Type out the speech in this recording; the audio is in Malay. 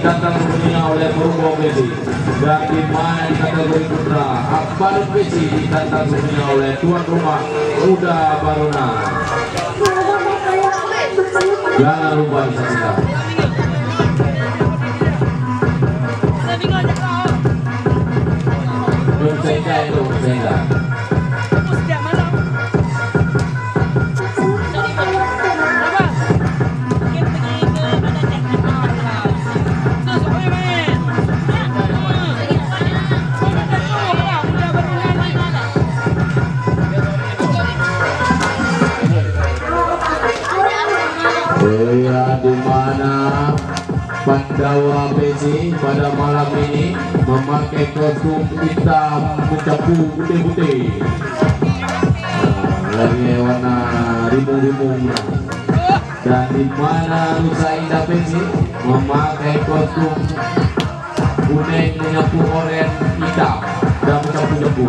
ditantang tentunya oleh Purwo Besi. Dan di mana di kategori putra Akbar Besi ditantang tentunya oleh tuan rumah Muda Baruna. Jangan lupa disaksikan. Sehingga itu sehingga. Ya, di mana Pandawa Besi pada malam ini memakai kostum hitam mencapu putih-putih, lagi warna rimbung-rimbung. Dan di mana Nusa Indah Besi memakai kostum kuning menyapu oranye hitam dan mencapu-nyapu.